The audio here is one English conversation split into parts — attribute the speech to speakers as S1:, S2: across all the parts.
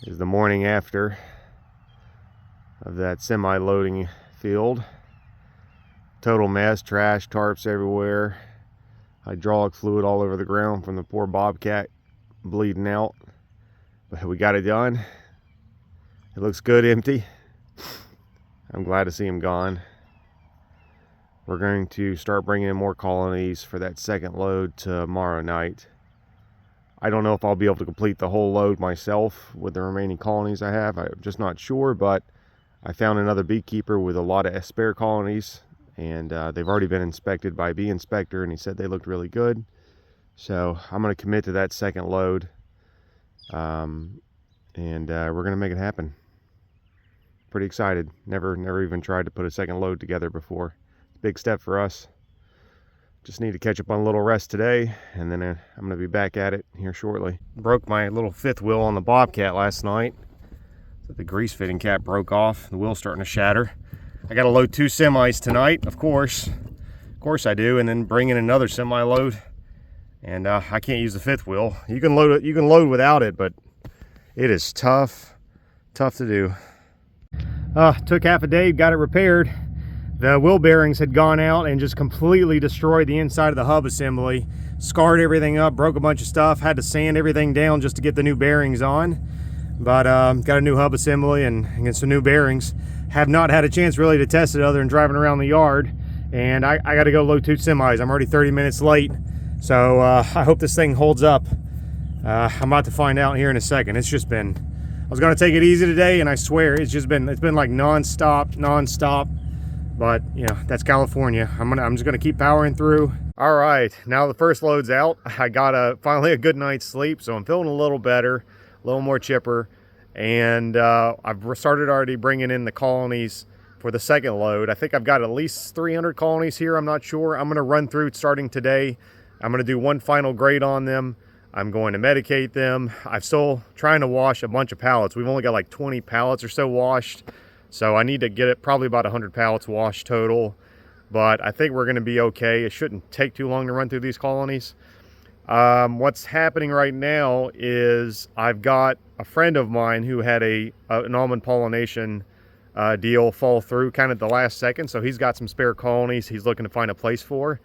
S1: is the morning after of that semi-loading field. Total mess, trash, tarps everywhere, hydraulic fluid all over the ground from the poor bobcat bleeding out. But we got it done. It looks good empty. I'm glad to see him gone. We're going to start bringing in more colonies for that second load tomorrow night. I don't know if I'll be able to complete the whole load myself with the remaining colonies I have. I'm just not sure, but I found another beekeeper with a lot of spare colonies, and they've already been inspected by a bee inspector, and he said they looked really good. So I'm going to commit to that second load, and we're going to make it happen. Pretty excited. Never even tried to put a second load together before. Big step for us. Just need to catch up on a little rest today, and then I'm going to be back at it here shortly. Broke my little fifth wheel on the bobcat last night. So the grease fitting cap broke off. The wheel's starting to shatter. I got to load 2 semis tonight, of course. Of course I do, and then bring in another semi load. And I can't use the fifth wheel. You can load it. You can load without it, but it is tough to do. Took half a day, got it repaired. The wheel bearings had gone out and just completely destroyed the inside of the hub assembly. Scarred everything up, broke a bunch of stuff, had to sand everything down just to get the new bearings on. But got a new hub assembly and some new bearings. Have not had a chance really to test it other than driving around the yard. And I got to go load 2 semis. I'm already 30 minutes late. So I hope this thing holds up. I'm about to find out here in a second. It's just been, I was going to take it easy today, and I swear it's been like non-stop. But you know, that's California. I'm just gonna keep powering through. All right, now the first load's out. I got finally a good night's sleep, so I'm feeling a little better, a little more chipper. And I've started already bringing in the colonies for the second load. I think I've got at least 300 colonies here. I'm not sure. I'm gonna run through starting today. I'm gonna do one final grade on them. I'm going to medicate them. I'm still trying to wash a bunch of pallets. We've only got like 20 pallets or so washed. So I need to get it probably about 100 pallets washed total, but I think we're going to be okay. It shouldn't take too long to run through these colonies. What's happening right now is I've got a friend of mine who had an almond pollination deal fall through kind of at the last second. So he's got some spare colonies he's looking to find a place for.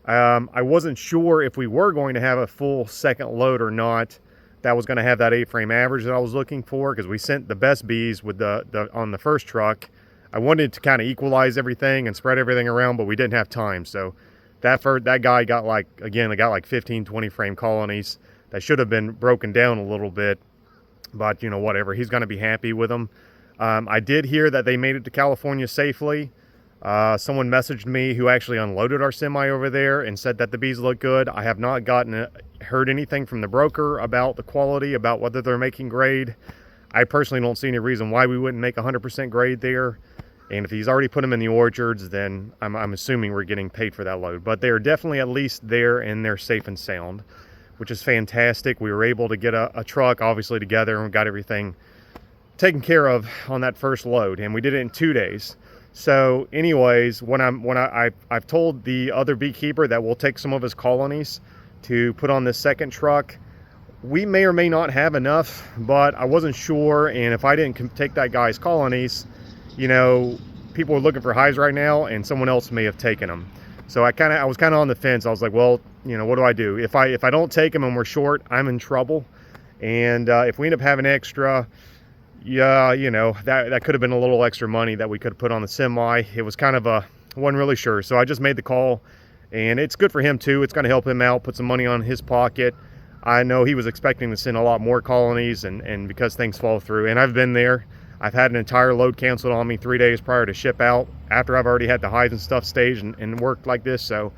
S1: I wasn't sure if we were going to have a full second load or not. That was going to have that 8-frame average that I was looking for, because we sent the best bees with on the first truck. I wanted to kind of equalize everything and spread everything around, but we didn't have time. So that guy got like, again, I got like 15, 20 frame colonies that should have been broken down a little bit, but you know, whatever. He's going to be happy with them. I did hear that they made it to California safely. Someone messaged me who actually unloaded our semi over there and said that the bees look good. I have not heard anything from the broker about the quality, about whether they're making grade. I personally don't see any reason why we wouldn't make 100% grade there. And if he's already put them in the orchards, then I'm assuming we're getting paid for that load. But they're definitely at least there, and they're safe and sound, which is fantastic. We were able to get a truck obviously together, and we got everything taken care of on that first load, and we did it in 2 days. So anyways, I've told the other beekeeper that we'll take some of his colonies to put on this second truck. We may or may not have enough, but I wasn't sure. And if I didn't take that guy's colonies, you know, people are looking for hives right now, and someone else may have taken them. So I was kind of on the fence. I was like, well, you know, what do I do? If I don't take them and we're short, I'm in trouble. And if we end up having extra, yeah, you know, that could have been a little extra money that we could have put on the semi. It was kind of wasn't really sure. So I just made the call, and it's good for him too. It's going to help him out, put some money on his pocket. I know he was expecting to send a lot more colonies, and because things fall through, and I've been there. I've had an entire load canceled on me 3 days prior to ship out, after I've already had the hives and stuff staged and worked like this. So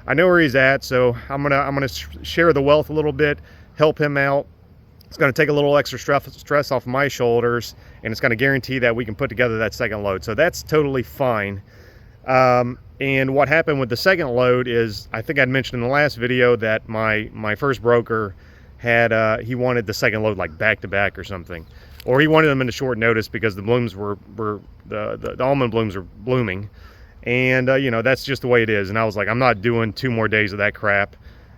S1: I know where he's at. So I'm gonna share the wealth a little bit, help him out. It's going to take a little extra stress off my shoulders, and it's going to guarantee that we can put together that second load. So that's totally fine. And what happened with the second load is, I think I'd mentioned in the last video that my first broker had, he wanted the second load like back to back or something. Or he wanted them into short notice because the blooms were the almond blooms are blooming. And, you know, that's just the way it is. And I was like, I'm not doing 2 more days of that crap.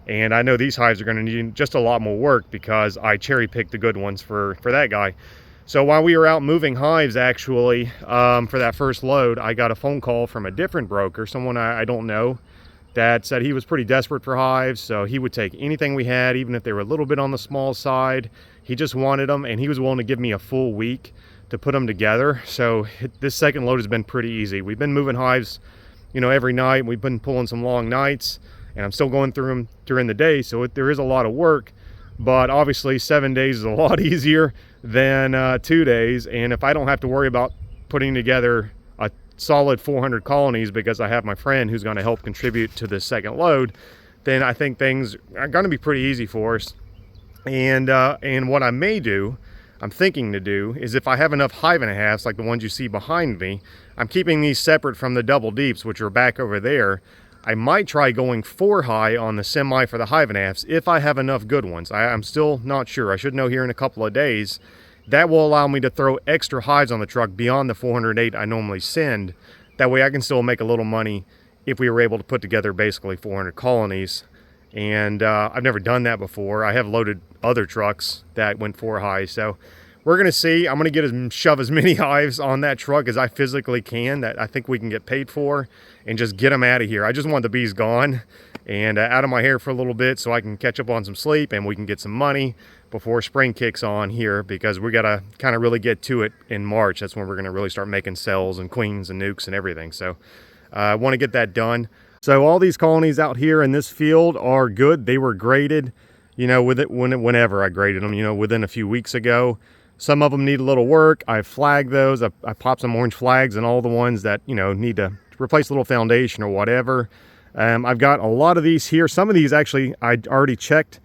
S1: And I know these hives are going to need just a lot more work because I cherry picked the good ones for that guy. So while we were out moving hives, actually, for that first load, I got a phone call from a different broker, someone I don't know, that said he was pretty desperate for hives, so he would take anything we had, even if they were a little bit on the small side. He just wanted them, and he was willing to give me a full week to put them together. So this second load has been pretty easy. We've been moving hives, you know, every night. We've been pulling some long nights, and I'm still going through them during the day, so there is a lot of work. But obviously 7 days is a lot easier than 2 days, and if I don't have to worry about putting together a solid 400 colonies because I have my friend who's going to help contribute to this second load, then I think things are going to be pretty easy for us. And what I may do, I'm thinking to do, is if I have enough hive and a halves like the ones you see behind me, I'm keeping these separate from the double deeps, which are back over there. I might try going 4 high on the semi for the hive and a halves if I have enough good ones. I'm still not sure. I should know here in a couple of days. That will allow me to throw extra hives on the truck beyond the 408 I normally send. That way I can still make a little money if we were able to put together basically 400 colonies. And I've never done that before. I have loaded other trucks that went 4 high, so we're gonna see. I'm gonna shove as many hives on that truck as I physically can that I think we can get paid for, and just get them out of here. I just want the bees gone and out of my hair for a little bit so I can catch up on some sleep and we can get some money before spring kicks on here, because we gotta kind of really get to it in March. That's when we're gonna really start making cells and queens and nukes and everything. So I want to get that done. So all these colonies out here in this field are good. They were graded, you know, whenever I graded them, you know, within a few weeks ago. Some of them need a little work. I flagged those. I popped some orange flags and all the ones that, you know, need to replace a little foundation or whatever. I've got a lot of these here. Some of these actually I already checked.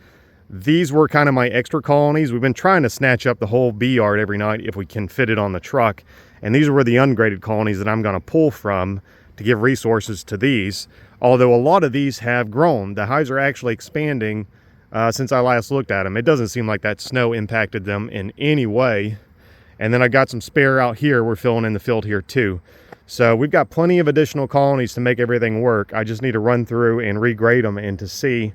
S1: These were kind of my extra colonies. We've been trying to snatch up the whole bee yard every night if we can fit it on the truck. And these were the ungraded colonies that I'm going to pull from to give resources to these. Although a lot of these have grown. The hives are actually expanding since I last looked at them. It doesn't seem like that snow impacted them in any way. And then I got some spare out here. We're filling in the field here too. So we've got plenty of additional colonies to make everything work. I just need to run through and regrade them and to see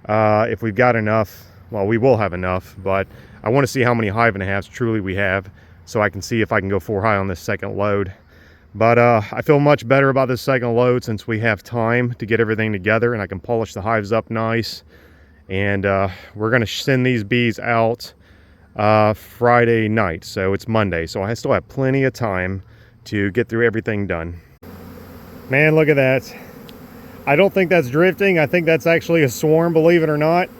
S1: if we've got enough. Well, we will have enough, but I want to see how many hive and a halves truly we have so I can see if I can go 4 high on this second load. But I feel much better about this second load since we have time to get everything together and I can polish the hives up nice. And we're going to send these bees out Friday night, so it's Monday. So I still have plenty of time to get through everything done. Man, look at that. I don't think that's drifting. I think that's actually a swarm, believe it or not.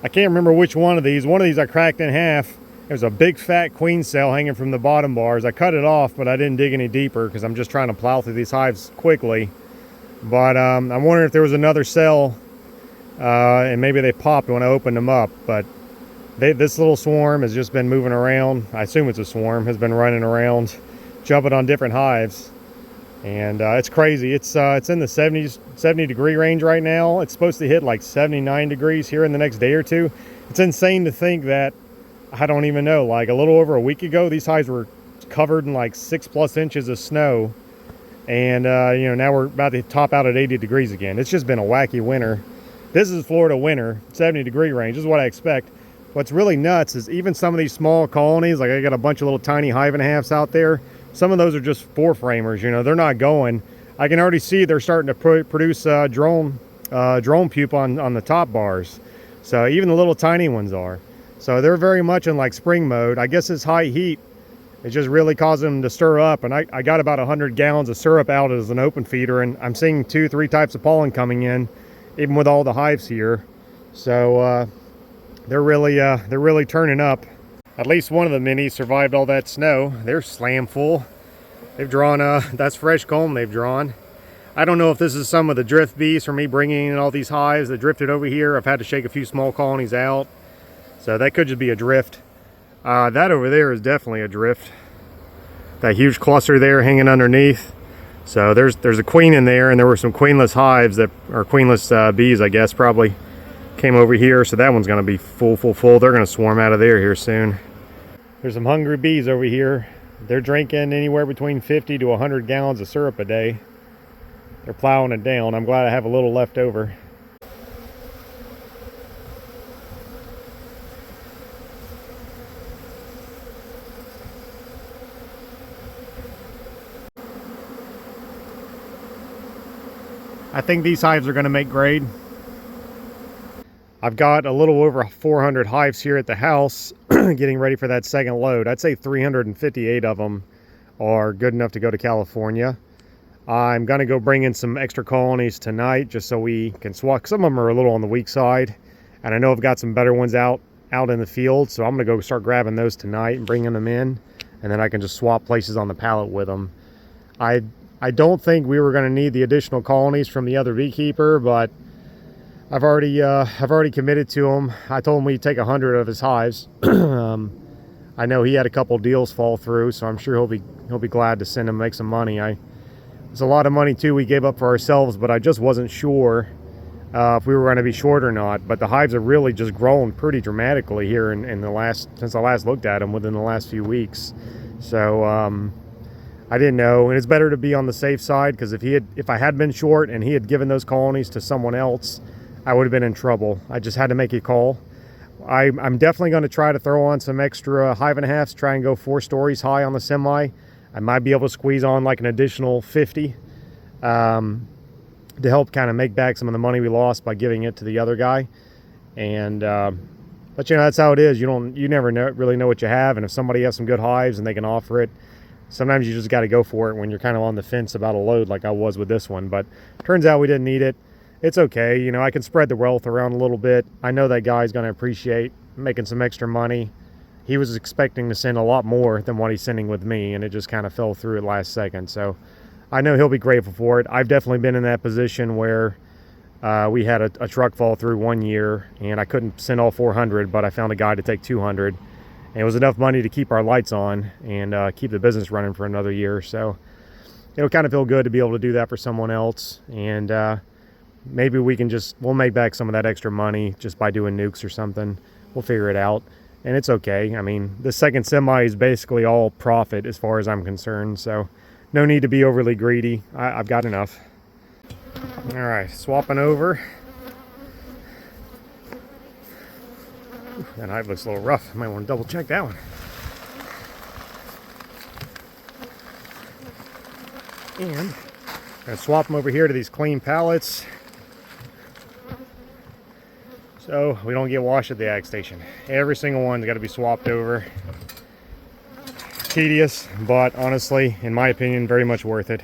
S1: I can't remember which one of these. One of these I cracked in half. There's a big fat queen cell hanging from the bottom bars. I cut it off, but I didn't dig any deeper because I'm just trying to plow through these hives quickly. But I'm wondering if there was another cell and maybe they popped when I opened them up. But this little swarm has just been moving around. I assume it's a swarm, has been running around, jumping on different hives. And it's crazy. It's in the 70 degree range right now. It's supposed to hit like 79 degrees here in the next day or two. It's insane to think that, I don't even know, like a little over a week ago, these hives were covered in like 6+ inches of snow. And, you know, now we're about to top out at 80 degrees again. It's just been a wacky winter. This is Florida winter, 70 degree range. This is what I expect. What's really nuts is even some of these small colonies, like I got a bunch of little tiny hive and a halves out there. Some of those are just 4-framers, you know, they're not going. I can already see they're starting to produce drone pupa on the top bars. So even the little tiny ones are. So they're very much in like spring mode. I guess this high heat, it just really caused them to stir up. And I got about 100 gallons of syrup out as an open feeder, and I'm seeing 2-3 types of pollen coming in, even with all the hives here. So they're really turning up. At least one of the minis survived all that snow. They're slam full. They've drawn, that's fresh comb they've drawn. I don't know if this is some of the drift bees from me bringing in all these hives that drifted over here. I've had to shake a few small colonies out. So that could just be a drift. That over there is definitely a drift. That huge cluster there hanging underneath. So there's a queen in there, and there were some queenless hives that, or queenless bees, I guess, probably came over here. So that one's going to be full. They're going to swarm out of there here soon. There's some hungry bees over here. They're drinking anywhere between 50 to 100 gallons of syrup a day. They're plowing it down. I'm glad I have a little left over. I think these hives are going to make grade. I've got a little over 400 hives here at the house getting ready for that second load. I'd say 358 of them are good enough to go to California. I'm going to go bring in some extra colonies tonight just so we can swap. Some of them are a little on the weak side, and I know I've got some better ones out in the field, so I'm going to go start grabbing those tonight and bringing them in, and then I can just swap places on the pallet with them. I don't think we were going to need the additional colonies from the other beekeeper, but I've already committed to him. I told him we'd take 100 of his hives. I know he had a couple deals fall through, so I'm sure he'll be glad to send him, make some money. It's a lot of money too we gave up for ourselves, but I just wasn't sure if we were going to be short or not. But the hives have really just grown pretty dramatically here since I last looked at them within the last few weeks. So I didn't know, and it's better to be on the safe side, because if I had been short and he had given those colonies to someone else, I would have been in trouble. I just had to make a call. I'm definitely going to try to throw on some extra 5.5s, try and go 4 stories high on the semi. I might be able to squeeze on like an additional 50 to help kind of make back some of the money we lost by giving it to the other guy. And but you know, that's how it is. You never really know what you have, and if somebody has some good hives and they can offer it, sometimes you just got to go for it when you're kind of on the fence about a load like I was with this one. But turns out we didn't need it. It's okay, you know, I can spread the wealth around a little bit. I know that guy's going to appreciate making some extra money. He was expecting to send a lot more than what he's sending with me, and it just kind of fell through at last second. So I know he'll be grateful for it. I've definitely been in that position where we had a truck fall through one year, and I couldn't send all 400, but I found a guy to take 200. And it was enough money to keep our lights on and keep the business running for another year. So it'll kind of feel good to be able to do that for someone else. And maybe we'll make back some of that extra money just by doing nukes or something. We'll figure it out, and it's okay. I mean, the second semi is basically all profit as far as I'm concerned, so no need to be overly greedy. I've got enough. All right, swapping over. That hive looks a little rough. I might want to double check that one. And I'm going to swap them over here to these clean pallets, so we don't get washed at the ag station. Every single one's got to be swapped over. Tedious, but honestly, in my opinion, very much worth it.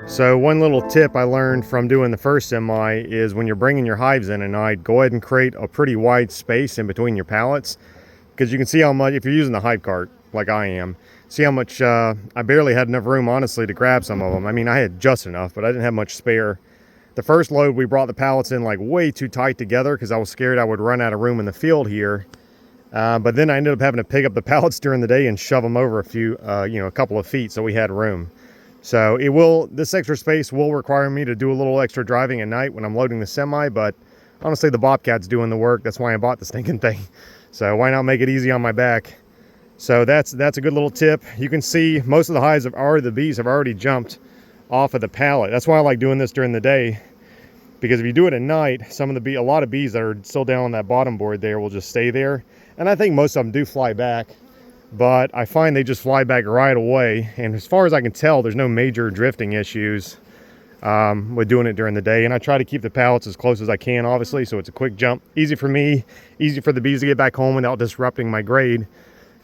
S1: So one little tip I learned from doing the first semi is when you're bringing your hives in at night, go ahead and create a pretty wide space in between your pallets, because you can see how much, if you're using the hive cart like I am, see how much I barely had enough room, honestly, to grab some of them. I mean, I had just enough, but I didn't have much spare. The first load, we brought the pallets in like way too tight together because I was scared I would run out of room in the field here. But then I ended up having to pick up the pallets during the day and shove them over a couple of feet so we had room. So this extra space will require me to do a little extra driving at night when I'm loading the semi, but honestly, the bobcat's doing the work. That's why I bought the stinking thing. So why not make it easy on my back? So that's a good little tip. You can see most of the hives the bees have already jumped off of the pallet. That's why I like doing this during the day, because if you do it at night, a lot of bees that are still down on that bottom board there will just stay there. And I think most of them do fly back, but I find they just fly back right away. And as far as I can tell, there's no major drifting issues with doing it during the day. And I try to keep the pallets as close as I can, obviously, so it's a quick jump. Easy for me, easy for the bees to get back home without disrupting my grade.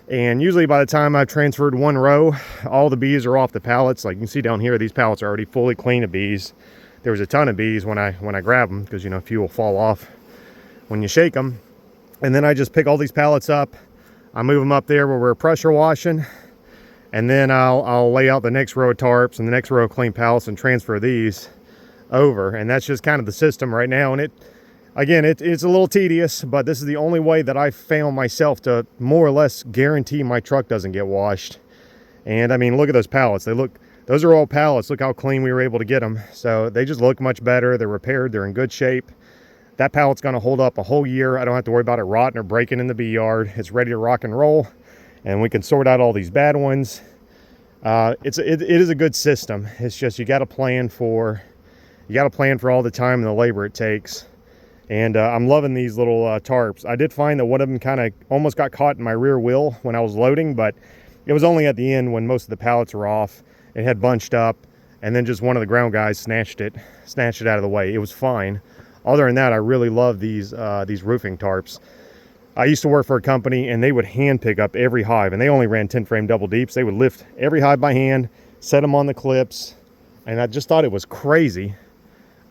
S1: And usually by the time I've transferred one row, all the bees are off the pallets. Like you can see down here, these pallets are already fully clean of bees. There was a ton of bees when I grab them, because, you know, a few will fall off when you shake them. And then I just pick all these pallets up. I move them up there where we're pressure washing. And then I'll lay out the next row of tarps and the next row of clean pallets and transfer these over. And that's just kind of the system right now. And it's a little tedious, but this is the only way that I've found myself to more or less guarantee my truck doesn't get washed. And I mean, look at those pallets. Those are all pallets. Look how clean we were able to get them. So they just look much better. They're repaired. They're in good shape. That pallet's going to hold up a whole year. I don't have to worry about it rotting or breaking in the bee yard. It's ready to rock and roll, and we can sort out all these bad ones. It is a good system. It's just you got to plan for all the time and the labor it takes. And I'm loving these little tarps. I did find that one of them kind of almost got caught in my rear wheel when I was loading, but it was only at the end when most of the pallets were off. It had bunched up, and then just one of the ground guys snatched it out of the way. It was fine. Other than that, I really love these roofing tarps. I used to work for a company, and they would hand pick up every hive, and they only ran 10 frame double deeps. They would lift every hive by hand, set them on the clips, and I just thought it was crazy.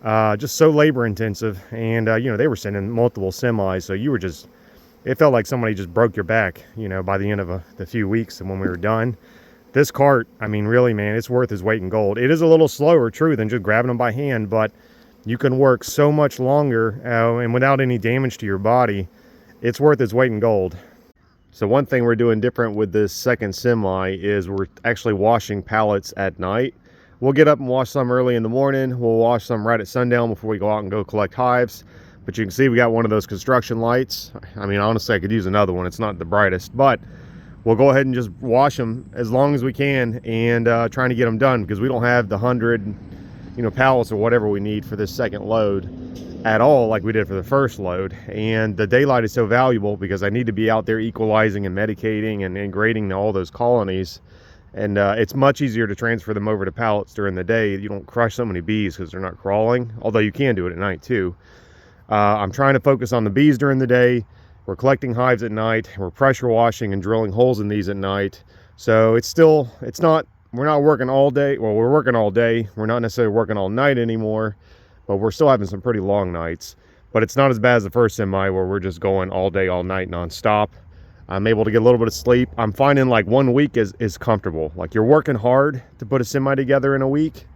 S1: Just so labor intensive. And you know, they were sending multiple semis, so it felt like somebody just broke your back, you know, by the end of the few weeks and when we were done. This cart, I mean, really, man, it's worth its weight in gold. It is a little slower, true, than just grabbing them by hand, but you can work so much longer and without any damage to your body. It's worth its weight in gold. So one thing we're doing different with this second semi is we're actually washing pallets at night. We'll get up and wash some early in the morning. We'll wash some right at sundown before we go out and go collect hives. But you can see we got one of those construction lights. I mean, honestly, I could use another one. It's not the brightest, but we'll go ahead and just wash them as long as we can, and trying to get them done, because we don't have the 100, you know, pallets or whatever we need for this second load at all like we did for the first load. And the daylight is so valuable because I need to be out there equalizing and medicating and grading all those colonies. And it's much easier to transfer them over to pallets during the day. You don't crush so many bees because they're not crawling, although you can do it at night too. I'm trying to focus on the bees during the day. We're collecting hives at night. We're pressure washing and drilling holes in these at night. So we're not working all day. Well, we're working all day. We're not necessarily working all night anymore, but we're still having some pretty long nights. But it's not as bad as the first semi where we're just going all day, all night, nonstop. I'm able to get a little bit of sleep. I'm finding like 1 week is comfortable. Like, you're working hard to put a semi together in a week,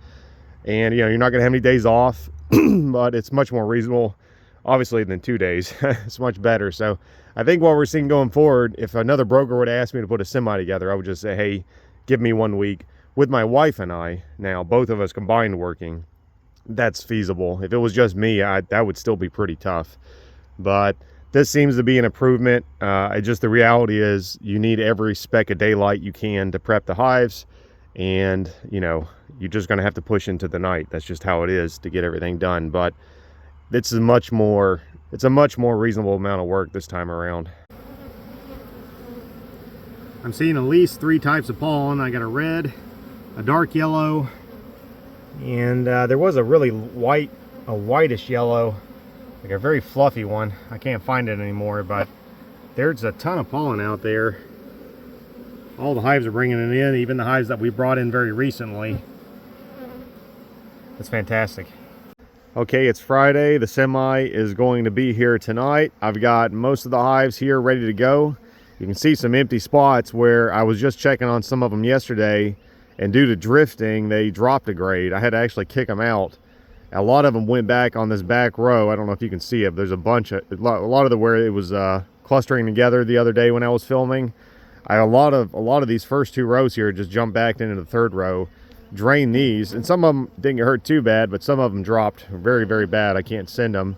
S1: and you know, you're not gonna have any days off, but it's much more reasonable, obviously, than 2 days. It's much better. So I think what we're seeing going forward, if another broker would ask me to put a semi together, I would just say, hey, give me 1 week. With my wife and I, now both of us combined working, that's feasible. If it was just me, that would still be pretty tough. But this seems to be an improvement. Just the reality is you need every speck of daylight you can to prep the hives, and you know, you're just going to have to push into the night. That's just how it is to get everything done. But it's a much more reasonable amount of work this time around. I'm seeing at least 3 types of pollen. I got a red, a dark yellow, and there was a really whitish yellow, like a very fluffy one. I can't find it anymore, but there's a ton of pollen out there. All the hives are bringing it in, even the hives that we brought in very recently. That's fantastic. Okay, it's Friday. The semi is going to be here tonight. I've got most of the hives here ready to go. You can see some empty spots where I was just checking on some of them yesterday, and due to drifting, they dropped a grade. I had to actually kick them out. A lot of them went back on this back row. I don't know if you can see it, but there's a lot of where it was clustering together the other day when I was filming. A lot of these first 2 rows here just jumped back into the 3rd row, drained these, and some of them didn't get hurt too bad, but some of them dropped very, very bad. I can't send them.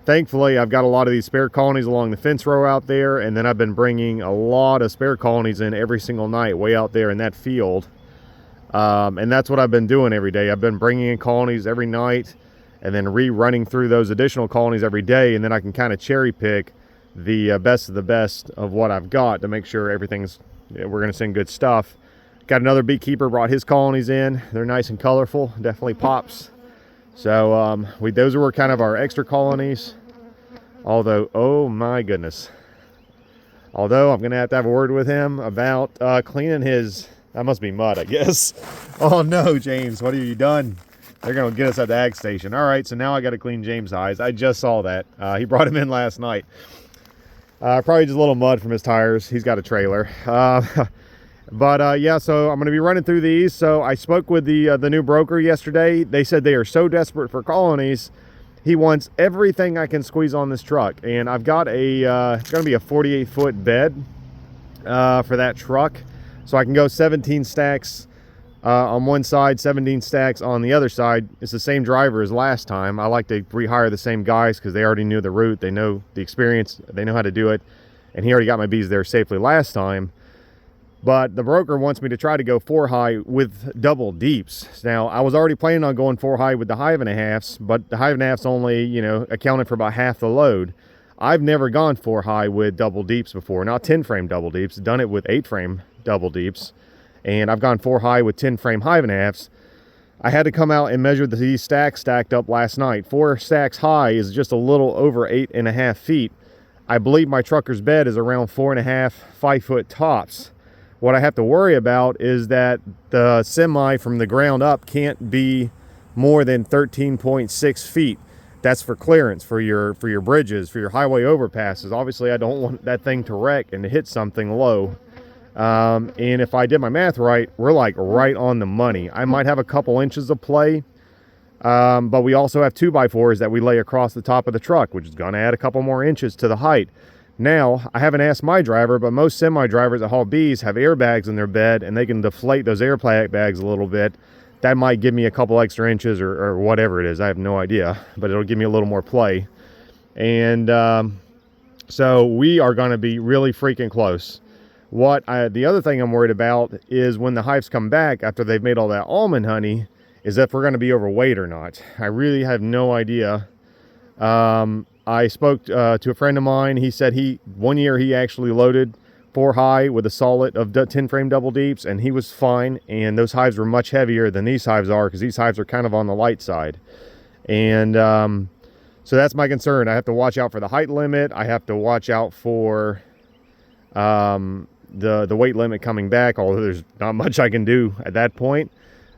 S1: Thankfully, I've got a lot of these spare colonies along the fence row out there, and then I've been bringing a lot of spare colonies in every single night way out there in that field. And that's what I've been doing every day. I've been bringing in colonies every night and then rerunning through those additional colonies every day, and then I can kind of cherry pick the best of the best of what I've got to make sure we're going to send good stuff. Got another beekeeper brought his colonies in. They're nice and colorful. Definitely pops So those were kind of our extra colonies. Although, oh my goodness. Although I'm gonna have to have a word with him about cleaning his, that must be mud, I guess. Oh no, James, what have you done? They're gonna get us at the ag station. All right, so now I gotta clean James' hives. I just saw that. He brought him in last night. Probably just a little mud from his tires. He's got a trailer. Yeah, so I'm going to be running through these. So I spoke with the new broker yesterday. They said they are so desperate for colonies. He wants everything I can squeeze on this truck. And I've got a, it's going to be a 48-foot bed for that truck. So I can go 17 stacks on one side, 17 stacks on the other side. It's the same driver as last time. I like to rehire the same guys because they already knew the route. They know the experience. They know how to do it. And he already got my bees there safely last time. But the broker wants me to try to go 4 high with double deeps. Now, I was already planning on going 4 high with the hive and a halves, but the hive and a halves only, you know, accounted for about half the load. I've never gone 4 high with double deeps before. Not 10 frame double deeps, done it with 8 frame double deeps. And I've gone 4 high with 10 frame hive and a halves. I had to come out and measure these stacks stacked up last night. 4 stacks high is just a little over 8.5 feet. I believe my trucker's bed is around 4.5, 5 foot tops. What I have to worry about is that the semi from the ground up can't be more than 13.6 feet. That's for clearance, for your bridges, for your highway overpasses. Obviously, I don't want that thing to wreck and to hit something low. And if I did my math right, we're like right on the money. I might have a couple inches of play, but we also have 2x4s that we lay across the top of the truck, which is going to add a couple more inches to the height. Now, I haven't asked my driver, but most semi-drivers that haul bees have airbags in their bed, and they can deflate those bags a little bit. That might give me a couple extra inches or whatever it is. I have no idea, but it'll give me a little more play. And so we are going to be really freaking close. The other thing I'm worried about is when the hives come back after they've made all that almond honey, is if we're going to be overweight or not. I really have no idea. I spoke to a friend of mine. He said one year he actually loaded 4 high with a solid of 10 frame double deeps, and he was fine. And those hives were much heavier than these hives are, because these hives are kind of on the light side. And so that's my concern. I have to watch out for the height limit. I have to watch out for the weight limit coming back, although there's not much I can do at that point.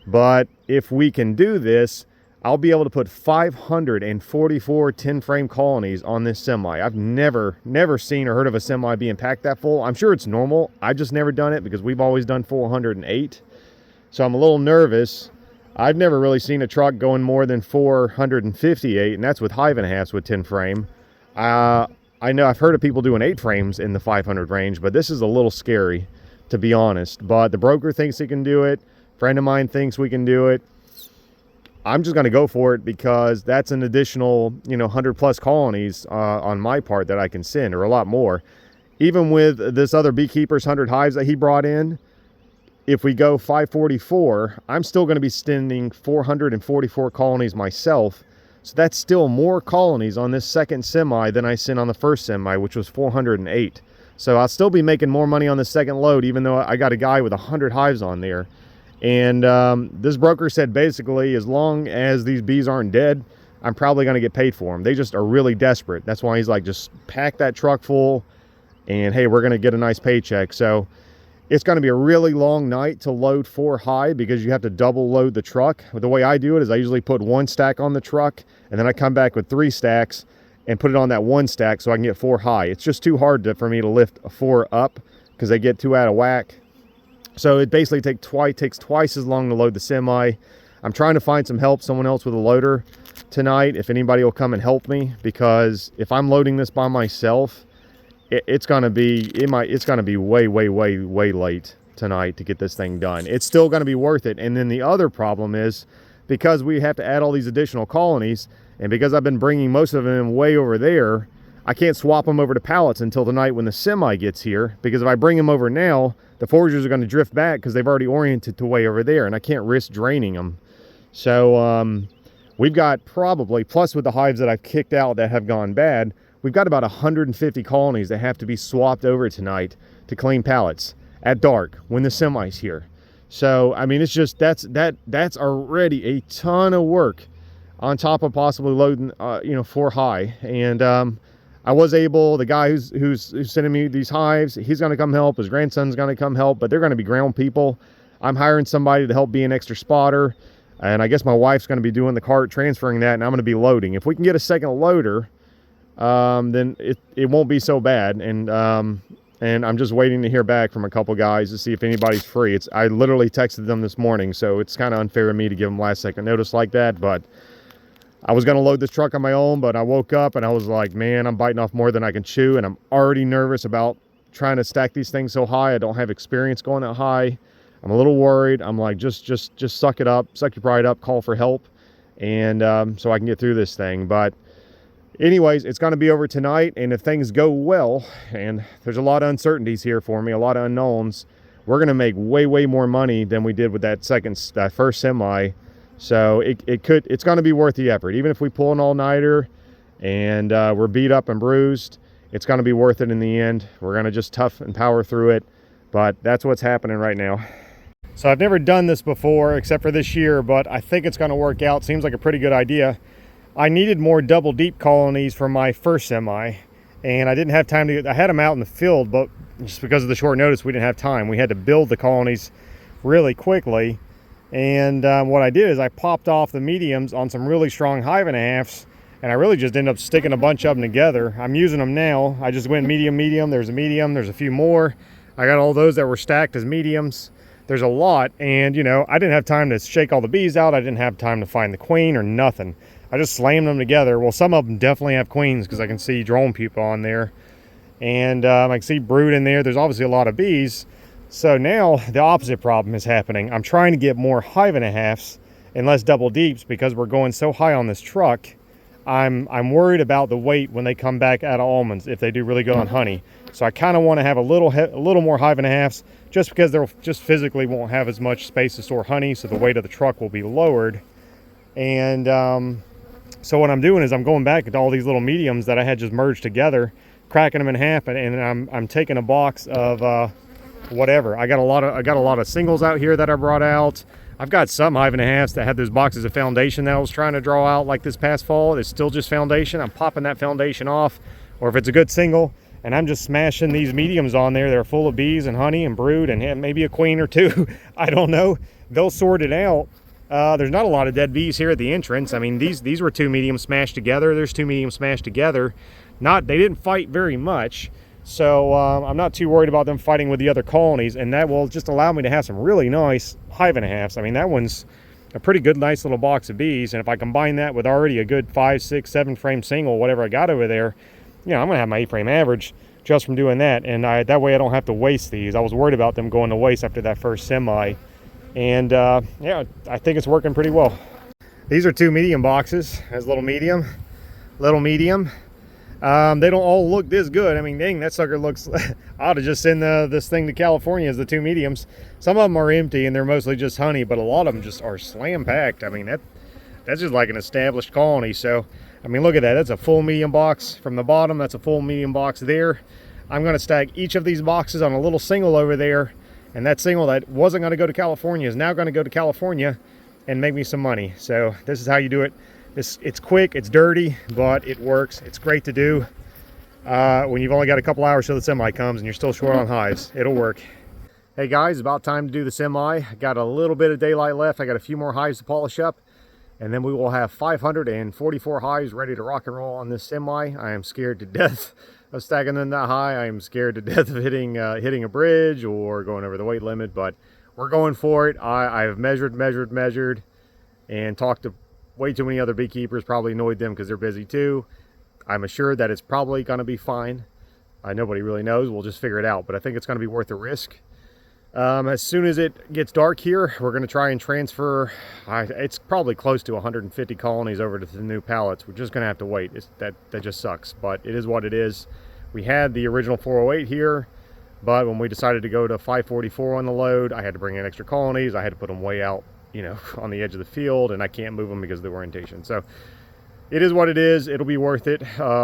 S1: But if we can do this, I'll be able to put 544 10 frame colonies on this semi. I've never seen or heard of a semi being packed that full. I'm sure it's normal. I've just never done it because we've always done 408. So I'm a little nervous. I've never really seen a truck going more than 458, and that's with hive and a halves with 10 frame. I know I've heard of people doing 8 frames in the 500 range, but this is a little scary, to be honest. But the broker thinks he can do it. Friend of mine thinks we can do it. I'm just going to go for it because that's an additional, 100 plus colonies on my part that I can send, or a lot more. Even with this other beekeeper's 100 hives that he brought in, if we go 544, I'm still going to be sending 444 colonies myself. So that's still more colonies on this second semi than I sent on the first semi, which was 408. So I'll still be making more money on the second load, even though I got a guy with 100 hives on there. And this broker said basically, as long as these bees aren't dead, I'm probably going to get paid for them. They just are really desperate. That's why he's like, just pack that truck full and hey, we're going to get a nice paycheck. So it's going to be a really long night to load 4 high because you have to double load the truck. The way I do it is I usually put 1 stack on the truck and then I come back with 3 stacks and put it on that 1 stack so I can get 4 high. It's just too hard for me to lift 4 up because they get too out of whack. So it basically takes twice as long to load the semi. I'm trying to find some help, someone else with a loader tonight, if anybody will come and help me, because if I'm loading this by myself, it's gonna be way late tonight to get this thing done. It's still gonna be worth it. And then the other problem is, because we have to add all these additional colonies, and because I've been bringing most of them way over there, I can't swap them over to pallets until the night when the semi gets here, because if I bring them over now, the foragers are going to drift back because they've already oriented to way over there, and I can't risk draining them. So we've got probably, plus with the hives that I've kicked out that have gone bad, we've got about 150 colonies that have to be swapped over tonight to clean pallets at dark when the semi's here. So I mean, it's just that's already a ton of work. on top of possibly loading, you know, 4 high. And I was able, the guy who's sending me these hives, he's going to come help. His grandson's going to come help, but they're going to be ground people. I'm hiring somebody to help be an extra spotter. And I guess my wife's going to be doing the cart, transferring that, and I'm going to be loading. If we can get a second loader, then it won't be so bad. And I'm just waiting to hear back from a couple guys to see if anybody's free. I literally texted them this morning, so it's kind of unfair of me to give them last second notice like that. But I was going to load this truck on my own, but I woke up and I was like, man, I'm biting off more than I can chew, and I'm already nervous about trying to stack these things so high. I don't have experience going that high. I'm a little worried. I'm like, just suck it up, suck your pride up, call for help, and so I can get through this thing. But anyways, it's going to be over tonight, and if things go well, and there's a lot of uncertainties here for me, a lot of unknowns, we're going to make way more money than we did with that first semi. So it's going to be worth the effort. Even if we pull an all-nighter and we're beat up and bruised, it's going to be worth it in the end. We're going to just tough and power through it. But that's what's happening right now. So I've never done this before except for this year, but I think it's going to work out. Seems like a pretty good idea. I needed more double deep colonies for my first semi, and I didn't have time I had them out in the field, but just because of the short notice, we didn't have time. We had to build the colonies really quickly. And what I did is I popped off the mediums on some really strong hive and a halves, and I really just ended up sticking a bunch of them together. I'm using them now. I just went medium. There's a few more. I got all those that were stacked as mediums. There's a lot, and you know, I didn't have time to shake all the bees out. I didn't have time to find the queen or nothing. I just slammed them together. Well, some of them definitely have queens because I can see drone pupa on there, and I can see brood in there. There's obviously a lot of bees. So now the opposite problem is happening. I'm trying to get more hive and a halves and less double deeps because we're going so high on this truck. I'm worried about the weight when they come back out of almonds if they do really good on honey. So I kind of want to have a little more hive and a halves just because they'll just physically won't have as much space to store honey, so the weight of the truck will be lowered. And so what I'm doing is I'm going back to all these little mediums that I had just merged together, cracking them in half, and I'm taking a box of whatever. I got a lot of singles out here that I brought out. I've got some hive and a halves that had those boxes of foundation that I was trying to draw out like this past fall. It's still just foundation. I'm popping that foundation off, or if it's a good single, and I'm just smashing these mediums on there. They're full of bees and honey and brood and maybe a queen or two. I don't know. They'll sort it out. There's not a lot of dead bees here at the entrance. I mean, these were 2 mediums smashed together. There's 2 mediums smashed together. They didn't fight very much. So I'm not too worried about them fighting with the other colonies, and that will just allow me to have some really nice hive and a halves. I mean, that one's a pretty good, nice little box of bees, and if I combine that with already a good 5, 6, 7 frame single, whatever I got over there, you know, I'm gonna have my 8 frame average just from doing that, and that way I don't have to waste these. I was worried about them going to waste after that first semi, and yeah, I think it's working pretty well. These are 2 medium boxes. As little medium. They don't all look this good. I mean, dang, that sucker looks... I ought to just send this thing to California as the 2 mediums. Some of them are empty and they're mostly just honey, but a lot of them just are slam packed. I mean, that's just like an established colony. So, I mean, look at that. That's a full medium box from the bottom. That's a full medium box there. I'm going to stack each of these boxes on a little single over there, and that single that wasn't going to go to California is now going to go to California and make me some money. So this is how you do it. It's quick, it's dirty, but it works. It's great to do when you've only got a couple hours till the semi comes and you're still short on hives. It'll work. Hey guys, about time to do the semi. I got a little bit of daylight left. I got a few more hives to polish up, and then we will have 544 hives ready to rock and roll on this semi. I am scared to death of stacking them that high. I am scared to death of hitting a bridge or going over the weight limit, but we're going for it. I have measured, and talked to way too many other beekeepers, probably annoyed them because they're busy too. I'm assured that it's probably going to be fine. Nobody really knows. We'll just figure it out, but I think it's going to be worth the risk. As soon as it gets dark here, we're going to try and transfer, it's probably close to 150 colonies over to the new pallets. We're just going to have to wait. That just sucks, but it is what it is. We had the original 408 here, but when we decided to go to 544 on the load, I had to bring in extra colonies. I had to put them way out, you know, on the edge of the field, and I can't move them because of the orientation. So it is what it is. It'll be worth it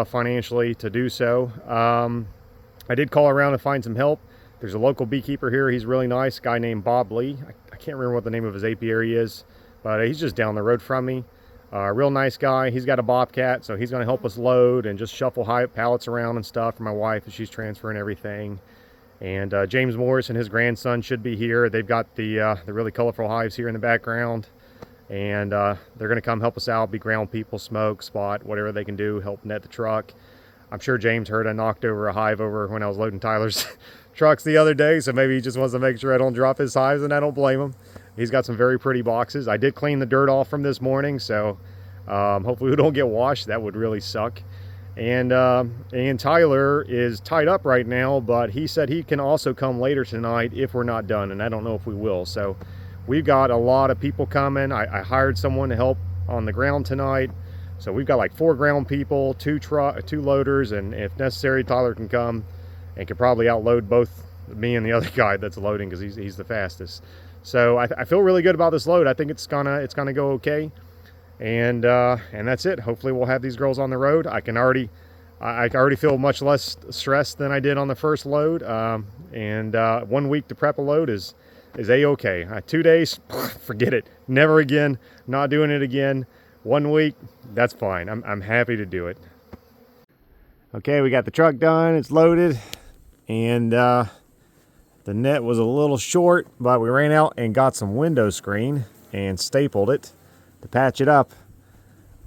S1: financially to do so. I did call around to find some help. There's a local beekeeper here. He's really nice, a guy named Bob Lee. I can't remember what the name of his apiary is, but he's just down the road from me. Real nice guy. He's got a bobcat, so he's going to help us load and just shuffle pallets around and stuff for my wife as she's transferring everything. And James Morris and his grandson should be here. They've got the really colorful hives here in the background. And they're going to come help us out, be ground people, smoke, spot, whatever they can do, help net the truck. I'm sure James heard I knocked over a hive over when I was loading Tyler's trucks the other day, so maybe he just wants to make sure I don't drop his hives, and I don't blame him. He's got some very pretty boxes. I did clean the dirt off from this morning, so hopefully we don't get washed. That would really suck. And Tyler is tied up right now, but he said he can also come later tonight if we're not done, and I don't know if we will. So we've got a lot of people coming. I hired someone to help on the ground tonight. So we've got like 4 ground people, 2 loaders, and if necessary, Tyler can come and can probably outload both me and the other guy that's loading, because he's the fastest. So I feel really good about this load. I think it's gonna go okay, and that's it. Hopefully we'll have these girls on the road. I already feel much less stressed than I did on the first load, and 1 week to prep a load is a-okay. 2 days, forget it. Never again. Not doing it again. 1 week, that's fine. I'm happy to do it. Okay, we got the truck done. It's loaded, and the net was a little short, but we ran out and got some window screen and stapled it to patch it up.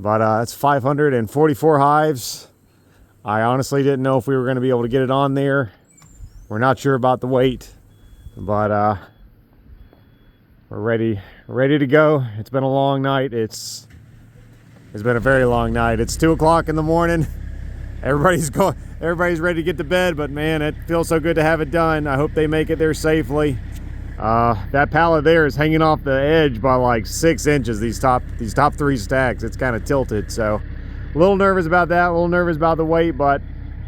S1: But it's 544 hives. I honestly didn't know if we were going to be able to get it on there. We're not sure about the weight, but we're ready to go. It's been a long night. It's been a very long night. It's 2 o'clock in the morning. Everybody's ready to get to bed, but man, it feels so good to have it done. I hope they make it there safely. That pallet there is hanging off the edge by like 6 inches. These top 3 stacks, it's kind of tilted. So a little nervous about that, a little nervous about the weight, but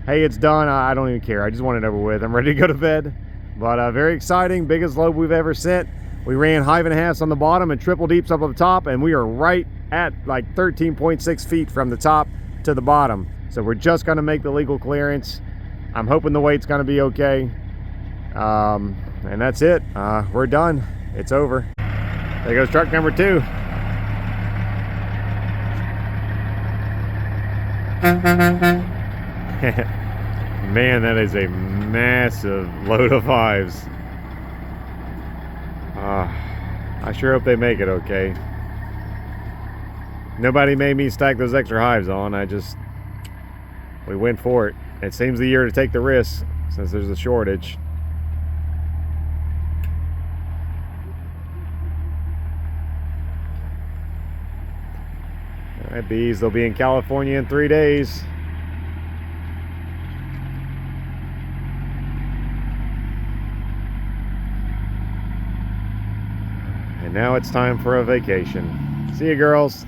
S1: hey, it's done. I don't even care. I just want it over with. I'm ready to go to bed. But very exciting, biggest load we've ever sent. We ran 5.5s on the bottom and triple deeps up on the top, and we are right at like 13.6 feet from the top to the bottom. So we're just gonna make the legal clearance. I'm hoping the weight's gonna be okay. And that's it. We're done. It's over. There goes truck number 2. Man, that is a massive load of hives. I sure hope they make it okay. Nobody made me stack those extra hives on. We went for it. It seems the year to take the risk since there's a shortage. All right, bees, they'll be in California in 3 days. And now it's time for a vacation. See you, girls.